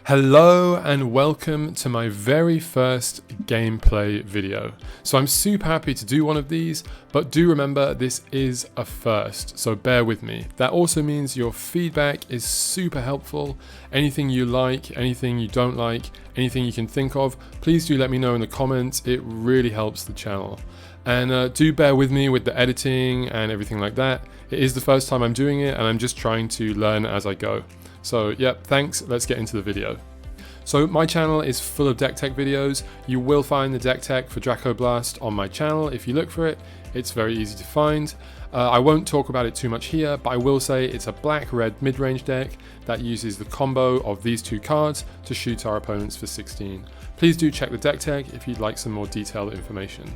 Hello and welcome to my very first gameplay video. So I'm super happy to do one of these, but do remember this is a first, so bear with me. That also means your feedback is super helpful. Anything you like, anything you don't like, anything you can think of, please do let me know in the comments. It really helps the channel. And do bear with me with the editing and everything like that. It is the first time I'm doing it and I'm just trying to learn as I go. So yep, thanks, let's get into the video. So my channel is full of deck tech videos. You will find the deck tech for DRACO Blast on my channel if you look for it. It's very easy to find. I won't talk about it too much here, but I will say it's a black-red mid-range deck that uses the combo of these two cards to shoot our opponents for 16. Please do check the deck tech if you'd like some more detailed information.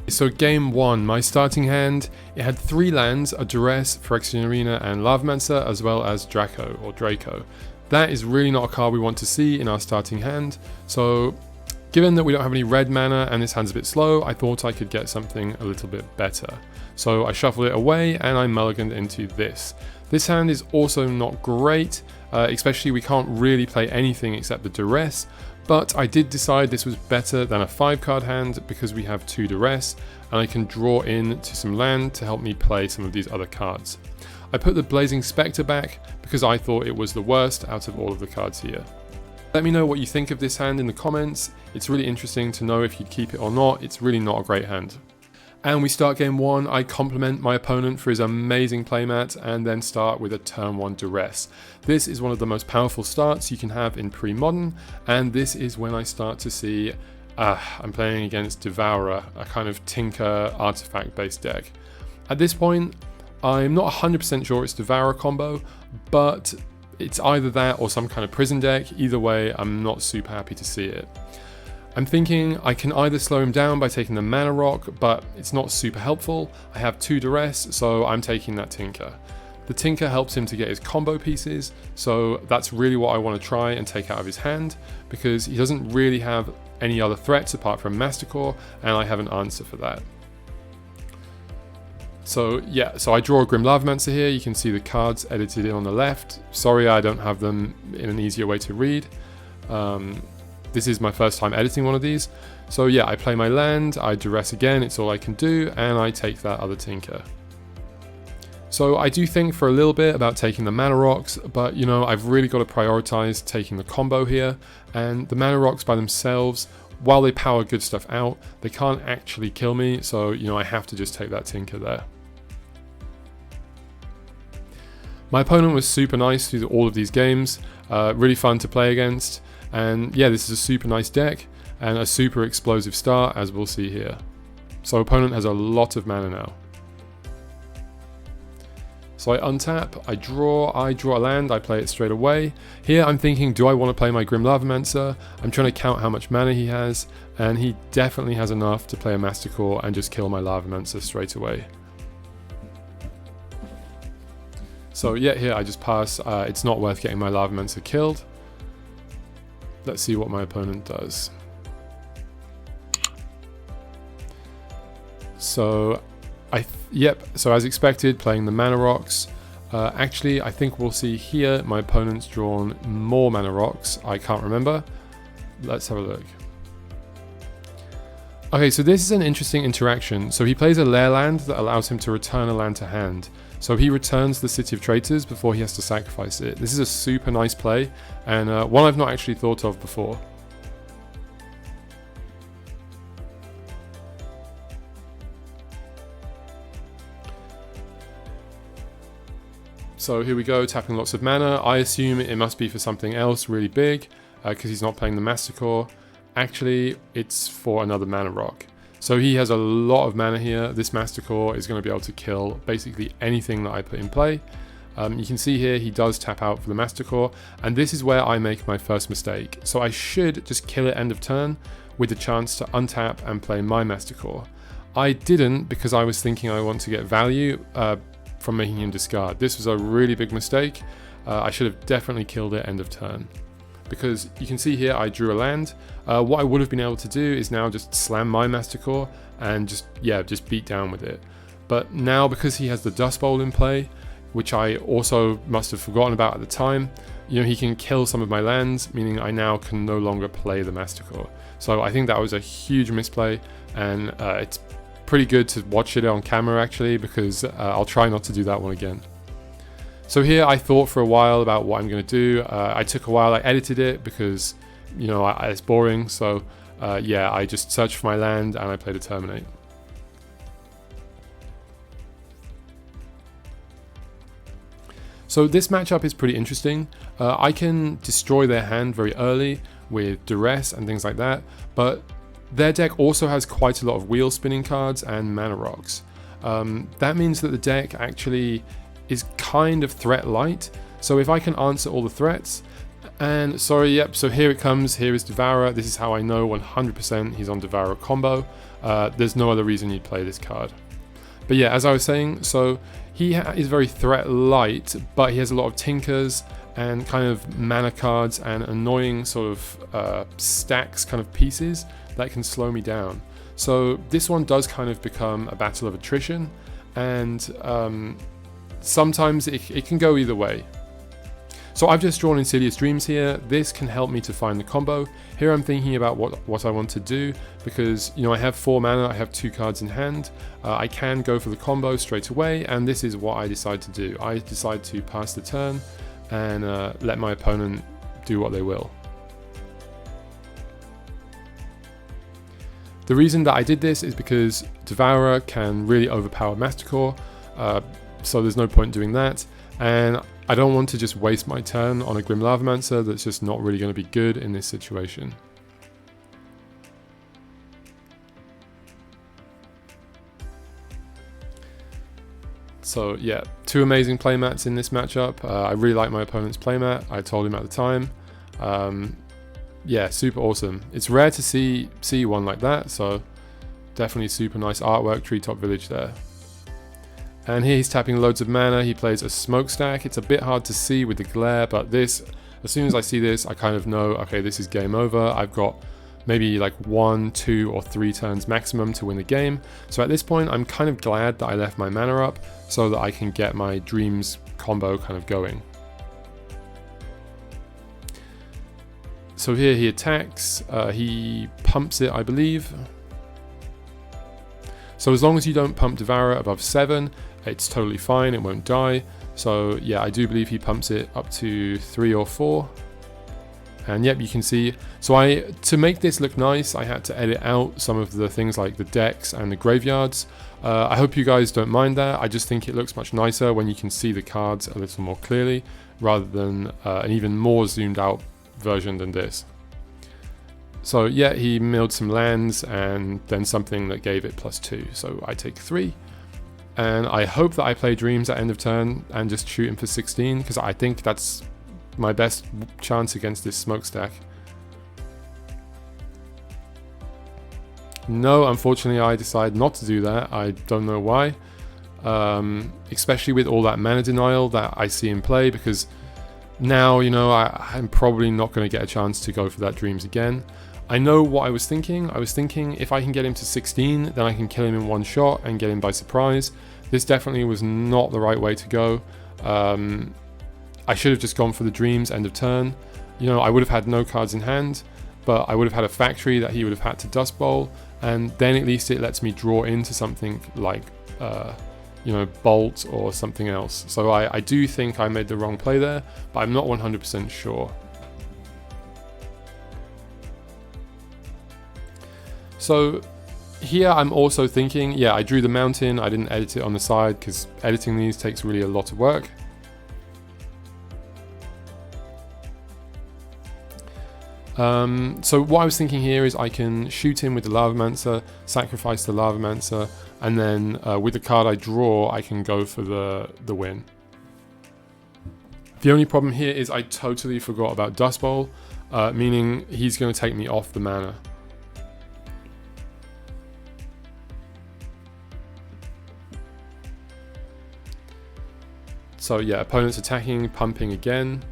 So game 1, my starting hand, it had 3 lands, a Duress, Phyrexian Arena and Lavamancer, as well as DRACO or DRACO. That is really not a card we want to see in our starting hand, so given that we don't have any red mana and this hand's a bit slow, I thought I could get something a little bit better. So I shuffled it away and I mulliganed into this. This hand is also not great, especially we can't really play anything except the Duress, but I did decide this was better than a 5-card hand because we have 2 Duress and I can draw in to some land to help me play some of these other cards. I put the Blazing Spectre back because I thought it was the worst out of all of the cards here. Let me know what you think of this hand in the comments. It's really interesting to know if you'd keep it or not. It's really not a great hand. And we start game 1, I compliment my opponent for his amazing playmat and then start with a turn 1 Duress. This is one of the most powerful starts you can have in Premodern, and this is when I start to see I'm playing against Devourer, a kind of Tinker artifact based deck. At this point, I'm not 100% sure it's Devourer combo, but it's either that or some kind of prison deck. Either way, I'm not super happy to see it. I'm thinking I can either slow him down by taking the Mana Rock, but it's not super helpful. I have 2 Duress, so I'm taking that Tinker. The Tinker helps him to get his combo pieces, so that's really what I want to try and take out of his hand, because he doesn't really have any other threats apart from Mastercore, and I have an answer for that. So yeah, so I draw a Grim Lavamancer here. You can see the cards edited in on the left. Sorry I don't have them in an easier way to read. This is my first time editing one of these. So yeah, I play my land, I Duress again, it's all I can do, and I take that other Tinker. So I do think for a little bit about taking the Mana Rocks, but you know, I've really got to prioritize taking the combo here, and the Mana Rocks by themselves, while they power good stuff out, they can't actually kill me, so you know, I have to just take that Tinker there. My opponent was super nice through all of these games, really fun to play against. And yeah, this is a super nice deck and a super explosive start, as we'll see here. So opponent has a lot of mana now. So I untap, I draw a land, I play it straight away. Here I'm thinking, do I want to play my Grim Lavamancer? I'm trying to count how much mana he has, and he definitely has enough to play a Mastercore and just kill my Lavamancer straight away. So yeah, here I just pass. It's not worth getting my Lavamancer killed. Let's see what my opponent does. So, so as expected, playing the Mana Rocks. Actually, I think we'll see here my opponent's drawn more Mana Rocks. I can't remember. Let's have a look. Okay, so this is an interesting interaction. So he plays a Lair land that allows him to return a land to hand. So he returns the City of Traitors before he has to sacrifice it. This is a super nice play, and one I've not actually thought of before. So here we go, tapping lots of mana. I assume it must be for something else really big, because he's not playing the Mastercore. Actually, it's for another Mana Rock. So he has a lot of mana here. This Mastercore is going to be able to kill basically anything that I put in play. You can see here he does tap out for the Mastercore, and this is where I make my first mistake. So I should just kill it end of turn with the chance to untap and play my Mastercore. I didn't because I was thinking I want to get value from making him discard. This was a really big mistake. I should have definitely killed it end of turn. Because you can see here I drew a land. What I would have been able to do is now just slam my Mastercore and just beat down with it. But now because he has the Dust Bowl in play, which I also must have forgotten about at the time, you know, he can kill some of my lands, meaning I now can no longer play the Mastercore. So I think that was a huge misplay, and it's pretty good to watch it on camera actually, because I'll try not to do that one again. So here I thought for a while about what I'm going to do. I took a while, I edited it because, you know, it's boring. So yeah, I just searched for my land and I played a Terminate. So this matchup is pretty interesting. I can destroy their hand very early with duress and things like that, but their deck also has quite a lot of wheel spinning cards and mana rocks. That means that the deck actually is kind of threat light. So if I can answer all the threats, and sorry, yep, so here it comes, here is Devourer. This is how I know 100% he's on Devourer combo. There's no other reason you'd play this card. But yeah, as I was saying, so he is very threat light, but he has a lot of tinkers and kind of mana cards and annoying sort of stacks kind of pieces that can slow me down. So this one does kind of become a battle of attrition, and sometimes it can go either way. So I've just drawn Insidious Dreams here. This can help me to find the combo. Here I'm thinking about what I want to do, because, you know, I have 4 mana, I have 2 cards in hand. I can go for the combo straight away, and this is what I decide to do. I decide to pass the turn and let my opponent do what they will. The reason that I did this is because Devourer can really overpower Mastercore, so there's no point doing that, and I don't want to just waste my turn on a Grim Lavamancer that's just not really going to be good in this situation. So yeah, 2 amazing playmats in this matchup. I really like my opponent's playmat. I told him at the time. Yeah, super awesome. It's rare to see one like that, so definitely super nice artwork, Treetop Village there. And here he's tapping loads of mana. He plays a Smokestack. It's a bit hard to see with the glare, but this, as soon as I see this, I kind of know, okay, this is game over. I've got maybe like 1, 2, or 3 turns maximum to win the game. So at this point, I'm kind of glad that I left my mana up so that I can get my Dreams combo kind of going. So here he attacks, he pumps it, I believe. So as long as you don't pump Devourer above 7, it's totally fine, it won't die. So yeah, I do believe he pumps it up to 3 or 4. And yep, you can see, so to make this look nice, I had to edit out some of the things like the decks and the graveyards. I hope you guys don't mind that. I just think it looks much nicer when you can see the cards a little more clearly, rather than an even more zoomed out version than this. So yeah, he milled some lands and then something that gave it +2. So I take 3. And I hope that I play Dreams at end of turn and just shoot him for 16, because I think that's my best chance against this Smokestack. No, unfortunately I decide not to do that. I don't know why. Especially with all that mana denial that I see in play, because now, you know, I'm probably not going to get a chance to go for that Dreams again. I know what I was thinking. I was thinking if I can get him to 16, then I can kill him in one shot and get him by surprise. This definitely was not the right way to go. I should have just gone for the Dreams end of turn. You know, I would have had no cards in hand, but I would have had a factory that he would have had to Dust Bowl, and then at least it lets me draw into something like, you know, Bolt or something else. So I do think I made the wrong play there, but I'm not 100% sure. So here I'm also thinking, yeah, I drew the mountain, I didn't edit it on the side because editing these takes really a lot of work. So what I was thinking here is I can shoot him with the Lavamancer, sacrifice the Lavamancer, and then with the card I draw, I can go for the win. The only problem here is I totally forgot about Dust Bowl, meaning he's going to take me off the mana. So yeah, opponent's attacking, pumping again.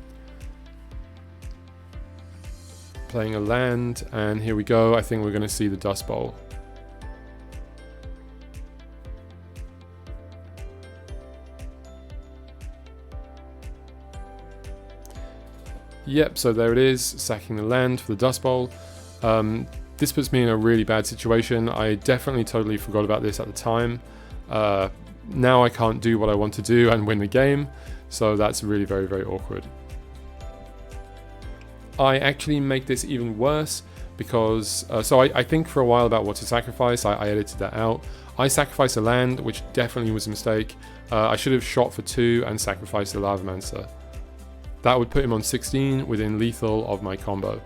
Playing a land, and here we go. I think we're going to see the Dust Bowl. Yep, so there it is, sacking the land for the Dust Bowl. This puts me in a really bad situation. I definitely totally forgot about this at the time. Now I can't do what I want to do and win the game, so that's really very, very awkward. I actually make this even worse because, so I think for a while about what to sacrifice. I edited that out. I sacrificed a land, which definitely was a mistake. I should have shot for 2 and sacrificed the Lavamancer. That would put him on 16 within lethal of my combo.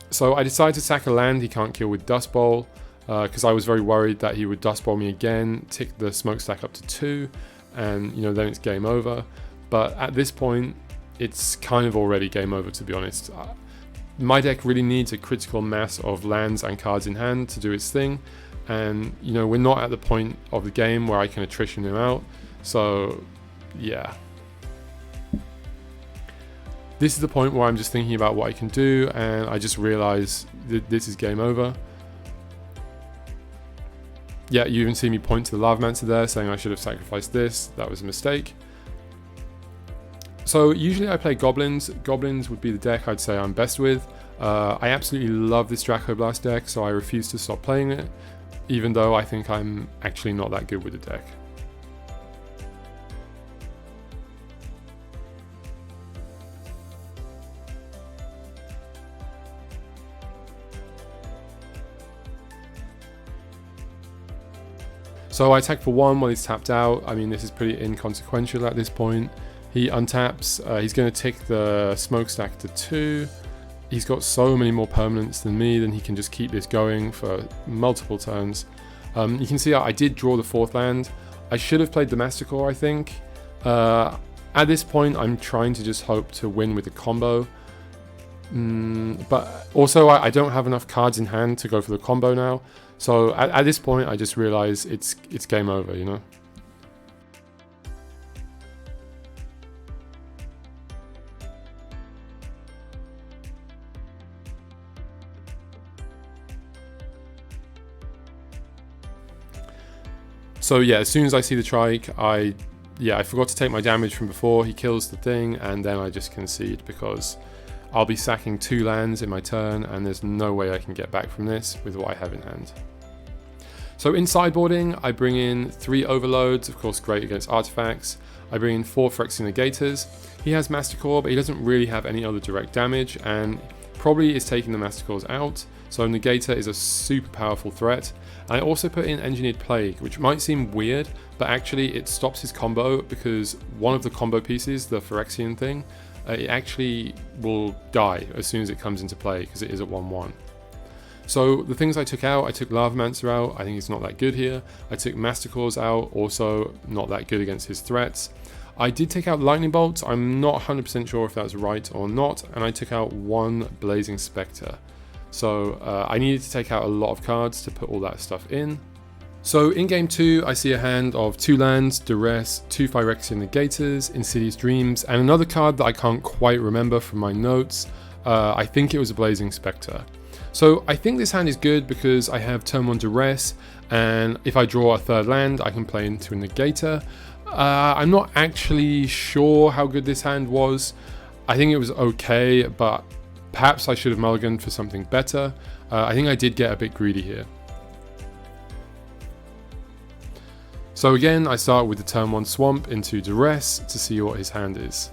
So I decided to sack a land he can't kill with Dust Bowl, because I was very worried that he would Dust Bowl me again, tick the smokestack up to 2, and then it's game over. But at this point, it's kind of already game over, to be honest. My deck really needs a critical mass of lands and cards in hand to do its thing, and we're not at the point of the game where I can attrition him out, so yeah. This is the point where I'm just thinking about what I can do, and I just realize that this is game over. Yeah, you even see me point to the Lavamancer there, saying I should have sacrificed this. That was a mistake. So usually I play Goblins. Goblins would be the deck I'd say I'm best with. I absolutely love this DRACO Blast deck, so I refuse to stop playing it, even though I think I'm actually not that good with the deck. So I attack for 1 while he's tapped out. I mean, this is pretty inconsequential at this point. He untaps, he's going to tick the smokestack to 2. He's got so many more permanents than me, then he can just keep this going for multiple turns. You can see I did draw the 4th land. I should have played the Mastercore, I think. At this point, I'm trying to just hope to win with the combo. But also, I don't have enough cards in hand to go for the combo now. So at this point, I just realize it's game over, So yeah, as soon as I see the trike, I forgot to take my damage from before. He kills the thing, and then I just concede because I'll be sacking 2 lands in my turn, and there's no way I can get back from this with what I have in hand. So in sideboarding, I bring in 3 overloads, of course great against artifacts. I bring in 4 Phyrexian Negators. He has Mastercore, but he doesn't really have any other direct damage, and probably is taking the Mastercores out. So Negator is a super powerful threat. I also put in Engineered Plague, which might seem weird, but actually it stops his combo because one of the combo pieces, the Phyrexian thing, it actually will die as soon as it comes into play because it is at 1/1. So the things I took out, I took Lavamancer out, I think he's not that good here. I took Mastercores out, also not that good against his threats. I did take out Lightning Bolts, I'm not 100% sure if that's right or not, and I took out 1 Blazing Spectre. So I needed to take out a lot of cards to put all that stuff in. So in game 2, I see a hand of 2 lands, Duress, 2 Phyrexian Negators, Insidious Dreams, and another card that I can't quite remember from my notes. I think it was a Blazing Spectre. So I think this hand is good because I have turn 1 Duress, and if I draw a 3rd land, I can play into a Negator. I'm not actually sure how good this hand was. I think it was okay, but perhaps I should have mulliganed for something better. I think I did get a bit greedy here. So again, I start with the turn 1 Swamp into Duress to see what his hand is.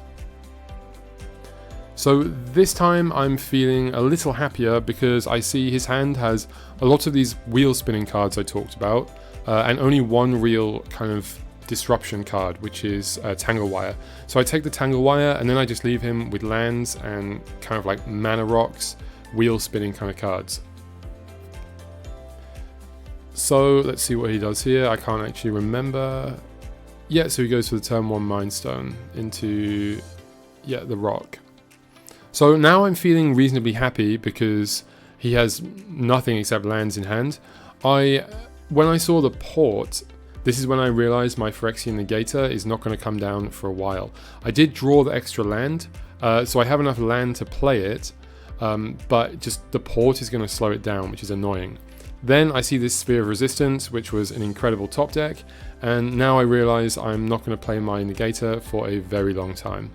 So this time I'm feeling a little happier because I see his hand has a lot of these wheel spinning cards I talked about, and only 1 real kind of disruption card, which is Tangle Wire. So I take the Tangle Wire and then I just leave him with lands and kind of like mana rocks, wheel spinning kind of cards. So let's see what he does here. I can't actually remember. Yeah, so he goes for the turn 1 Mind Stone into, the rock. So now I'm feeling reasonably happy because he has nothing except lands in hand. When I saw the port, this is when I realized my Phyrexian Negator is not going to come down for a while. I did draw the extra land, so I have enough land to play it, but just the port is going to slow it down, which is annoying. Then I see this Sphere of Resistance, which was an incredible top deck, and now I realize I'm not going to play my Negator for a very long time.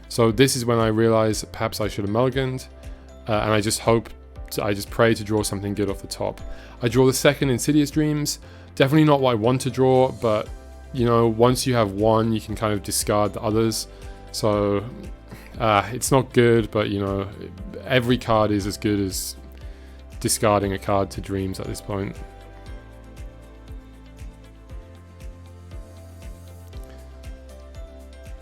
So this is when I realized perhaps I should have mulliganed, and I just pray to draw something good off the top. I draw the second Insidious Dreams. Definitely not what I want to draw, but you know, once you have one, you can kind of discard the others. So it's not good, but you know, every card is as good as discarding a card to Dreams at this point.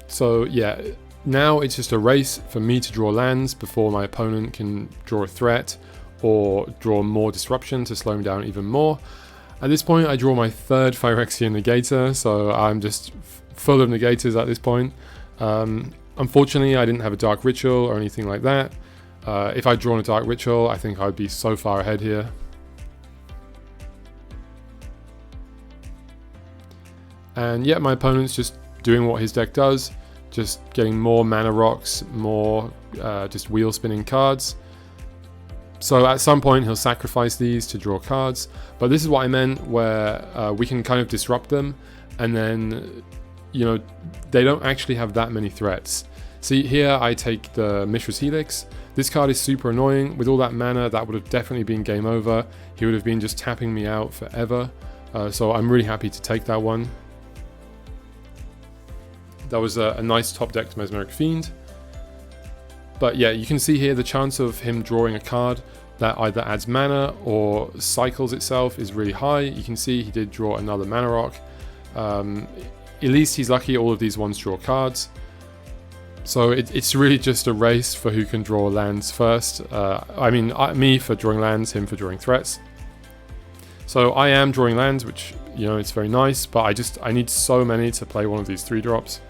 So yeah, now it's just a race for me to draw lands before my opponent can draw a threat or draw more disruption to slow him down even more. At this point, I draw my third Phyrexian Negator, so I'm just full of negators at this point. Unfortunately, I didn't have a Dark Ritual or anything like that. If I'd drawn a Dark Ritual, I think I'd be so far ahead here. And yeah, my opponent's just doing what his deck does, just getting more mana rocks, more just wheel spinning cards. So at some point he'll sacrifice these to draw cards, but this is what I meant, where we can kind of disrupt them, and then, you know, they don't actually have that many threats. See, here I take the Mishra's Helix. This card is super annoying. With all that mana, that would have definitely been game over. He would have been just tapping me out forever. So I'm really happy to take that one. That was a nice top decked Mesmeric Fiend. But yeah, you can see here the chance of him drawing a card that either adds mana or cycles itself is really high. You can see he did draw another Mana Rock. At least he's lucky all of these ones draw cards. So it's really just a race for who can draw lands first. I mean, me for drawing lands, him for drawing threats. So I am drawing lands, which, you know, it's very nice, but I need so many to play one of these 3-drops.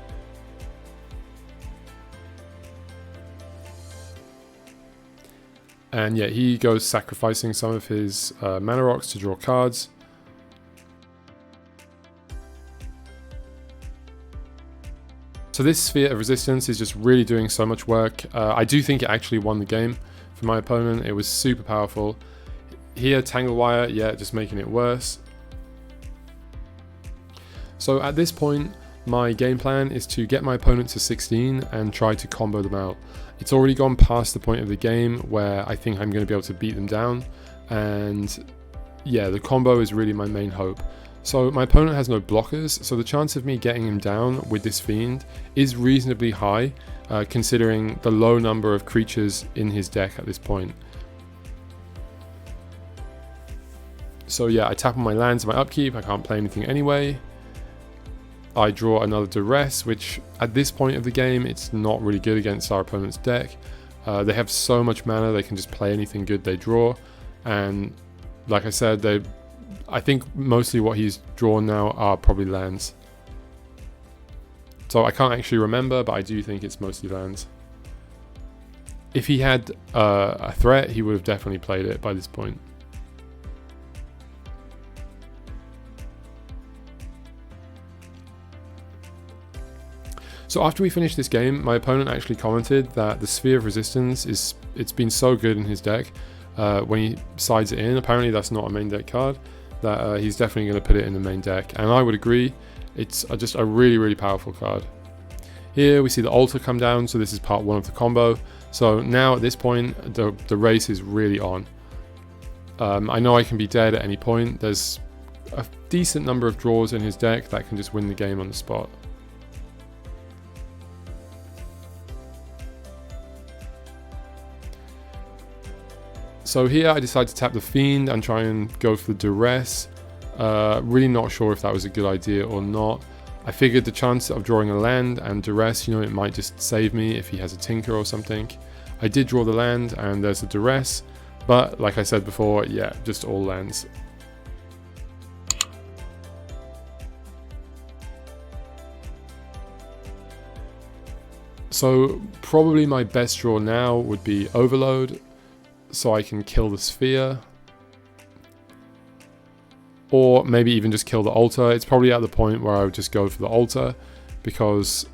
And yeah, he goes sacrificing some of his mana rocks to draw cards. So this Sphere of Resistance is just really doing so much work. I do think it actually won the game for my opponent. It was super powerful. Here, Tangle Wire, yeah, just making it worse. So at this point, my game plan is to get my opponent to 16 and try to combo them out. It's already gone past the point of the game where I think I'm going to be able to beat them down, and yeah, the combo is really my main hope. So my opponent has no blockers, so the chance of me getting him down with this Fiend is reasonably high, considering the low number of creatures in his deck at this point. So yeah, I tap on my lands in my upkeep, I can't play anything anyway. I draw another Duress, which at this point of the game, it's not really good against our opponent's deck. They have so much mana, they can just play anything good they draw. And like I said, I think mostly what he's drawn now are probably lands. So I can't actually remember, but I do think it's mostly lands. If he had a threat, he would have definitely played it by this point. So after we finished this game, my opponent actually commented that the Sphere of Resistance it's been so good in his deck. When he sides it in, apparently that's not a main deck card, that he's definitely going to put it in the main deck, and I would agree. It's just a really, really powerful card. Here we see the altar come down, so this is part 1 of the combo. So now at this point, the race is really on. I know I can be dead at any point. There's a decent number of draws in his deck that can just win the game on the spot. So here I decided to tap the Fiend and try and go for the Duress. Really not sure if that was a good idea or not. I figured the chance of drawing a land and Duress, you know, it might just save me if he has a Tinker or something. I did draw the land and there's the Duress, but like I said before, yeah, just all lands. So probably my best draw now would be Overload, so I can kill the Sphere, or maybe even just kill the altar. It's probably at the point where I would just go for the altar, because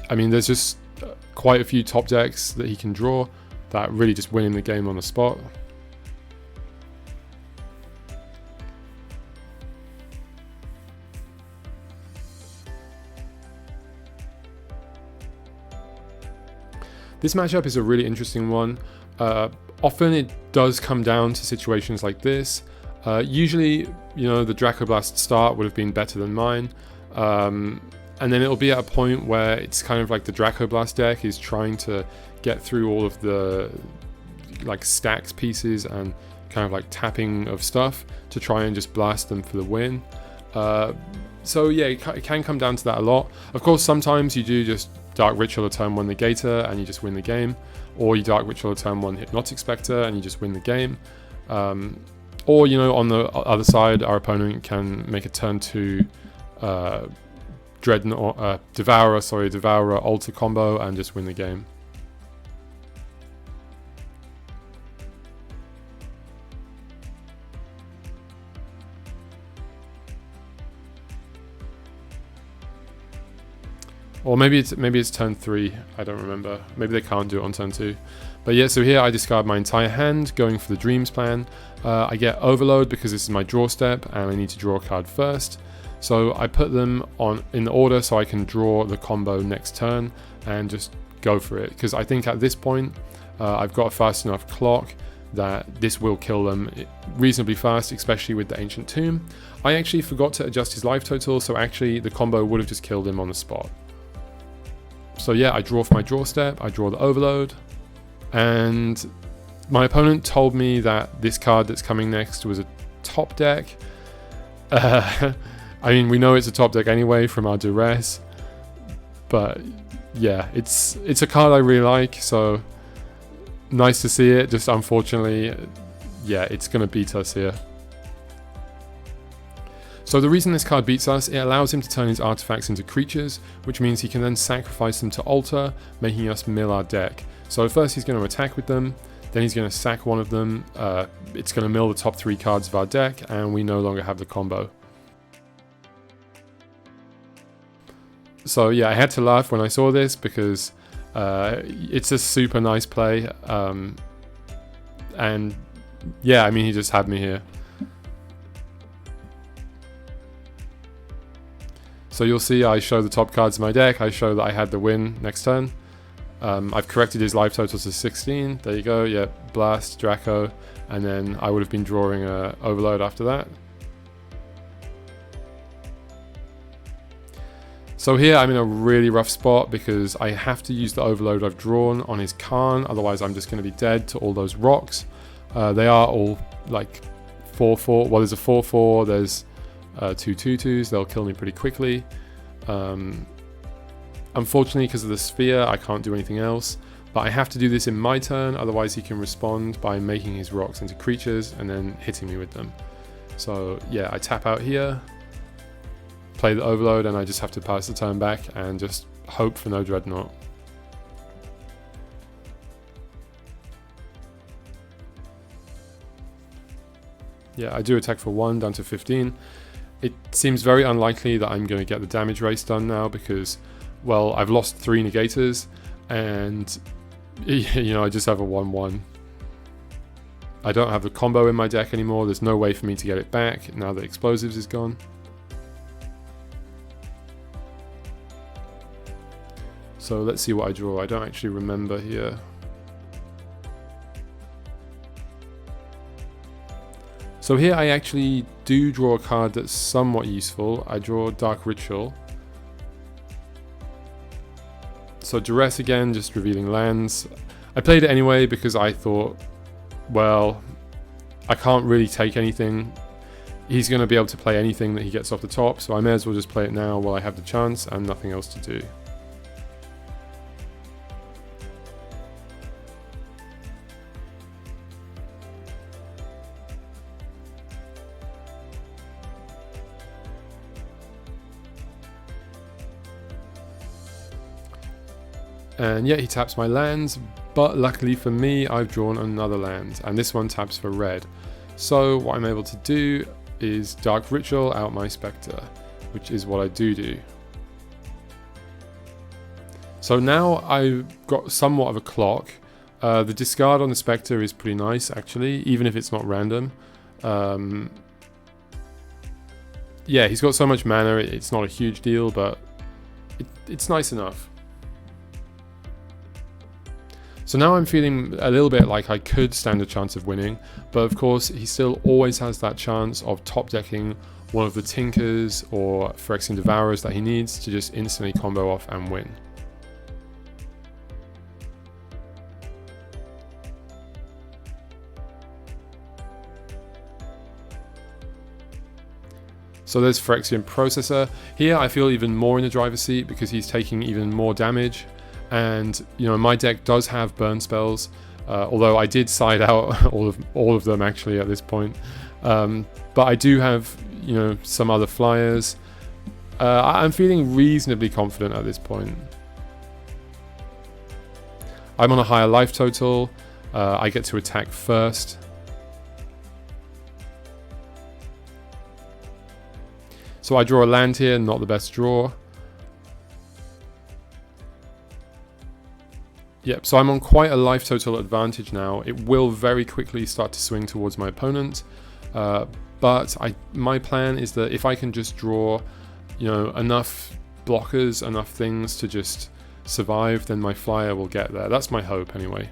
I mean there's just quite a few top decks that he can draw that really just win him the game on the spot. This matchup is a really interesting one. Often it does come down to situations like this. Usually, you know, the Draco Blast start would have been better than mine. And then it'll be at a point where it's kind of like the Draco Blast deck is trying to get through all of the like stacks pieces and kind of like tapping of stuff to try and just blast them for the win. So yeah, it can come down to that a lot. Of course, sometimes you do just Dark Ritual a turn 1 Negator and you just win the game, or you Dark Ritual a turn 1 Hypnotic Spectre and you just win the game. Or, you know, on the other side, our opponent can make a turn 2 Devourer Altar combo and just win the game. Or maybe it's turn 3, I don't remember. Maybe they can't do it on turn 2. But yeah, so here I discard my entire hand, going for the Dreams plan. I get Overload because this is my draw step and I need to draw a card first. So I put them in the order so I can draw the combo next turn and just go for it. Because I think at this point, I've got a fast enough clock that this will kill them reasonably fast, especially with the Ancient Tomb. I actually forgot to adjust his life total, so actually the combo would have just killed him on the spot. So yeah, I draw for my draw step, I draw the Overload, and my opponent told me that this card that's coming next was a top deck. I mean, we know it's a top deck anyway from our duress, but yeah, it's a card I really like, so nice to see it. Just unfortunately, yeah, it's going to beat us here. So the reason this card beats us, it allows him to turn his artifacts into creatures, which means he can then sacrifice them to altar, making us mill our deck. So first he's going to attack with them, then he's going to sack one of them, it's going to mill the top 3 cards of our deck, and we no longer have the combo. So yeah, I had to laugh when I saw this because it's a super nice play, and yeah, I mean, he just had me here. So you'll see I show the top cards of my deck, I show that I had the win next turn. I've corrected his life total to 16, there you go, yeah, Blast, Draco, and then I would have been drawing a Overload after that. So here I'm in a really rough spot because I have to use the Overload I've drawn on his Khan, otherwise I'm just going to be dead to all those rocks. They are all like 4/4, well there's a 4/4, there's 2 2/2s, they'll kill me pretty quickly. Unfortunately, because of the sphere, I can't do anything else, but I have to do this in my turn, otherwise he can respond by making his rocks into creatures and then hitting me with them. So yeah, I tap out here, play the Overload, and I just have to pass the turn back and just hope for no Dreadnought. Yeah, I do attack for 1 down to 15. It seems very unlikely that I'm going to get the damage race done now because, well, I've lost 3 negators and, you know, I just have a 1/1. I don't have the combo in my deck anymore. There's no way for me to get it back now that Explosives is gone. So let's see what I draw. I don't actually remember here. So here I actually do draw a card that's somewhat useful. I draw Dark Ritual. So Duress again, just revealing lands. I played it anyway because I thought, well, I can't really take anything. He's going to be able to play anything that he gets off the top, so I may as well just play it now while I have the chance and nothing else to do. And yeah, he taps my lands, but luckily for me, I've drawn another land, and this one taps for red. So what I'm able to do is Dark Ritual out my Spectre, which is what I do. So now I've got somewhat of a clock. The discard on the Spectre is pretty nice, actually, even if it's not random. Yeah, he's got so much mana, it's not a huge deal, but it's nice enough. So now I'm feeling a little bit like I could stand a chance of winning, but of course he still always has that chance of top decking one of the Tinkers or Phyrexian Devourers that he needs to just instantly combo off and win. So there's Phyrexian Processor. Here I feel even more in the driver's seat because he's taking even more damage. And you know, my deck does have burn spells, although I did side out all of them actually at this point. But I do have, you know, some other flyers. I'm feeling reasonably confident at this point. I'm on a higher life total. I get to attack first. So I draw a land here, not the best draw. Yep, so I'm on quite a life total advantage now. It will very quickly start to swing towards my opponent. But my plan is that if I can just draw, you know, enough blockers, enough things to just survive, then my flyer will get there. That's my hope anyway.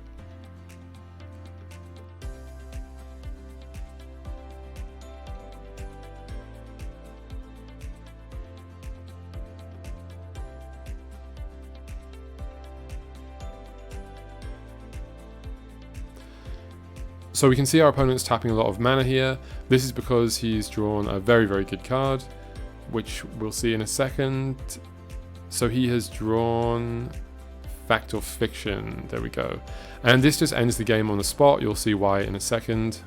So we can see our opponent's tapping a lot of mana here. This is because he's drawn a very, very good card, which we'll see in a second. So he has drawn Fact or Fiction. There we go. And this just ends the game on the spot. You'll see why in a second.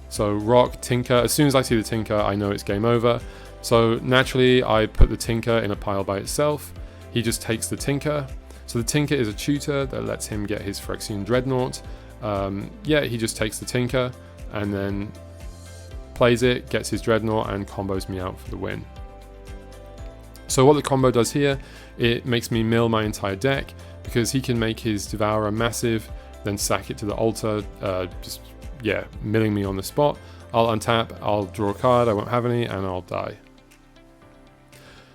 So Rock, Tinker. As soon as I see the Tinker, I know it's game over. So naturally, I put the Tinker in a pile by itself. He just takes the Tinker. So the Tinker is a tutor that lets him get his Phyrexian Dreadnought. Yeah, he just takes the Tinker and then plays it, gets his Dreadnought and combos me out for the win. So what the combo does here, it makes me mill my entire deck because he can make his Devourer massive, then sack it to the altar, just, yeah, milling me on the spot. I'll untap, I'll draw a card, I won't have any, and I'll die.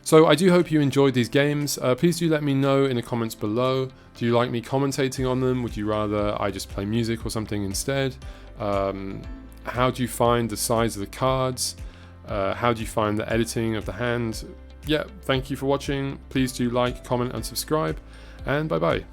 So I do hope you enjoyed these games. Please do let me know in the comments below. Do you like me commentating on them? Would you rather I just play music or something instead? How do you find the size of the cards? How do you find the editing of the hand? Yeah, thank you for watching. Please do like, comment and subscribe, and bye bye.